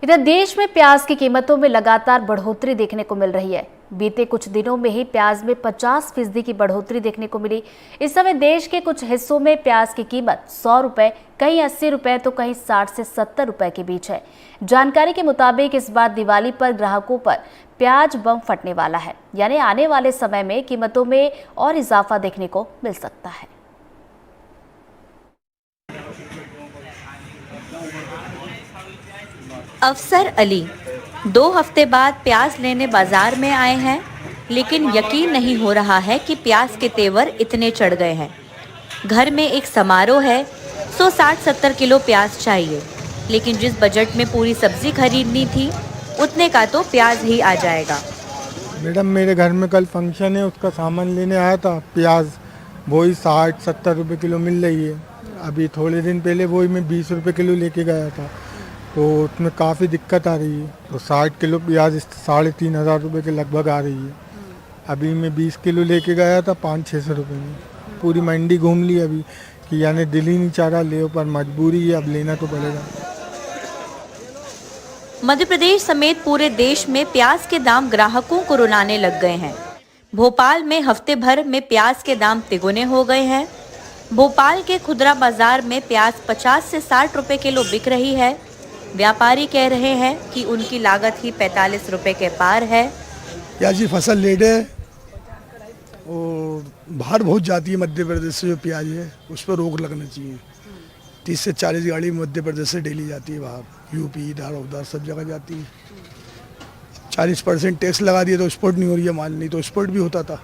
इधर देश में प्याज की कीमतों में लगातार बढ़ोतरी देखने को मिल रही है। बीते कुछ दिनों में ही प्याज में 50% की बढ़ोतरी देखने को मिली। इस समय देश के कुछ हिस्सों में प्याज की कीमत 100 रुपए, कहीं 80 रुपए तो कहीं 60 से 70 रुपए के बीच है। जानकारी के मुताबिक इस बार दिवाली पर ग्राहकों पर प्याज बम फटने वाला है, यानी आने वाले समय में कीमतों में और इजाफा देखने को मिल सकता है। अफसर अली 2 हफ्ते बाद प्याज लेने बाजार में आए हैं, लेकिन यकीन नहीं हो रहा है कि प्याज के तेवर इतने चढ़ गए हैं। घर में एक समारोह है, 160-70 किलो प्याज चाहिए, लेकिन जिस बजट में पूरी सब्जी खरीदनी थी उतने का तो प्याज ही आ जाएगा। मैडम, मेरे घर में कल फंक्शन है, उसका सामान लेने आया था। प्याज वही 60-70 रुपये किलो मिल रही है। अभी थोड़े दिन पहले वही मैं 20 रुपये किलो लेके गया था, तो उसमें काफ़ी दिक्कत आ रही है। तो 60 किलो प्याज 3,500 रुपये के लगभग आ रही है। अभी मैं 20 किलो लेके गया था 500-600 रुपये में। पूरी मंडी घूम ली अभी कि यानी दिल ही नहीं चाह रहा ले, पर मजबूरी है, अब लेना तो पड़ेगा। मध्य प्रदेश समेत पूरे देश में प्याज के दाम ग्राहकों को रुलाने लग गए हैं। भोपाल में हफ्ते भर में प्याज के दाम तिगुने हो गए हैं। भोपाल के खुदरा बाजार में प्याज 50 से 60 रुपए किलो बिक रही है। व्यापारी कह रहे हैं कि उनकी लागत ही 45 रुपए के पार है। प्याज की फसल लेट है और बाहर बहुत जाती है। मध्य प्रदेश से जो प्याज है उस पर रोक लगना चाहिए। 30 से 40 गाड़ी मध्य प्रदेश से डेली जाती है बाहर, यूपी, इधर उधर सब जगह जाती है। 40% टैक्स लगा दिया तो एक्सपोर्ट नहीं हो रही है माल, नहीं तो एक्सपोर्ट भी होता था।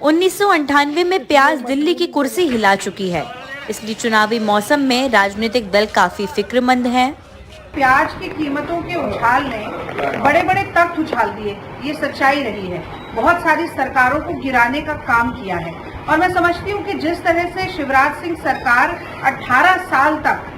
1998 में प्याज दिल्ली की कुर्सी हिला चुकी है, इसलिए चुनावी मौसम में राजनीतिक दल काफी फिक्रमंद हैं। प्याज की कीमतों के उछाल ने बड़े बड़े तख्त उछाल दिए, ये सच्चाई रही है। बहुत सारी सरकारों को गिराने का काम किया है और मैं समझती हूँ कि जिस तरह से शिवराज सिंह सरकार 18 साल तक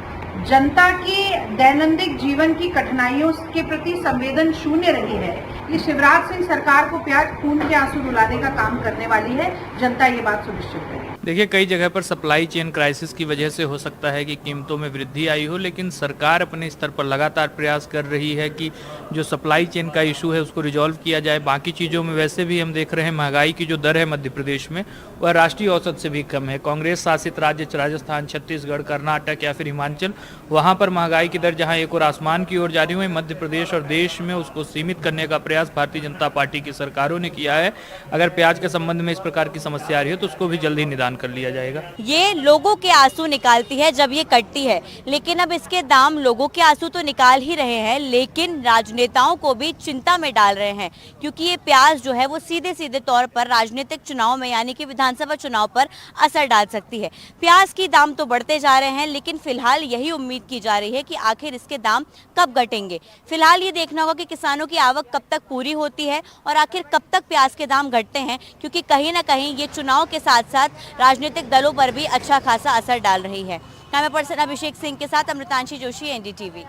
जनता की दैनंदिन जीवन की कठिनाइयों के प्रति संवेदन शून्य रही है, ये शिवराज सिंह सरकार को प्याज खून के आंसू रुलाने का काम करने वाली है। जनता ये बात सुनिश्चित करे। देखिए, कई जगह पर सप्लाई चेन क्राइसिस की वजह से हो सकता है कि कीमतों में वृद्धि आई हो, लेकिन सरकार अपने स्तर पर लगातार प्रयास कर रही है कि जो सप्लाई चेन का इशू है उसको रिजॉल्व किया जाए। बाकी चीज़ों में वैसे भी हम देख रहे हैं महंगाई की जो दर है मध्य प्रदेश में वह राष्ट्रीय औसत से भी कम है। कांग्रेस शासित राज्य राजस्थान, छत्तीसगढ़, कर्नाटक या फिर हिमाचल, वहाँ पर महंगाई की दर जहाँ एक और आसमान की ओर जा रही है, मध्य प्रदेश और देश में उसको सीमित करने का प्रयास भारतीय जनता पार्टी की सरकारों ने किया है। अगर प्याज के संबंध में इस प्रकार की समस्या आ रही है तो उसको भी जल्दी निदान कर लिया जाएगा। ये लोगों के आंसू निकालती है जब ये कटती है, लेकिन अब इसके दाम लोगों के आंसू तो निकाल ही रहे हैं, लेकिन राजनेताओं को भी चिंता में डाल रहे हैं, क्योंकि ये प्याज जो है वो सीधे सीधे तौर पर राजनीतिक चुनाव में यानी कि विधानसभा चुनाव पर असर डाल सकती है। प्याज की दाम तो बढ़ते जा रहे हैं, लेकिन फिलहाल यही उम्मीद की जा रही है कि आखिर इसके दाम कब घटेंगे। फिलहाल ये देखना होगा कि किसानों की आवक कब तक पूरी होती है और आखिर कब तक प्याज के दाम घटते हैं, क्योंकि कहीं ना कहीं ये चुनाव के साथ साथ राजनीतिक दलों पर भी अच्छा खासा असर डाल रही है। कैमरा पर्सन अभिषेक सिंह के साथ अमृतांशी जोशी, NDTV।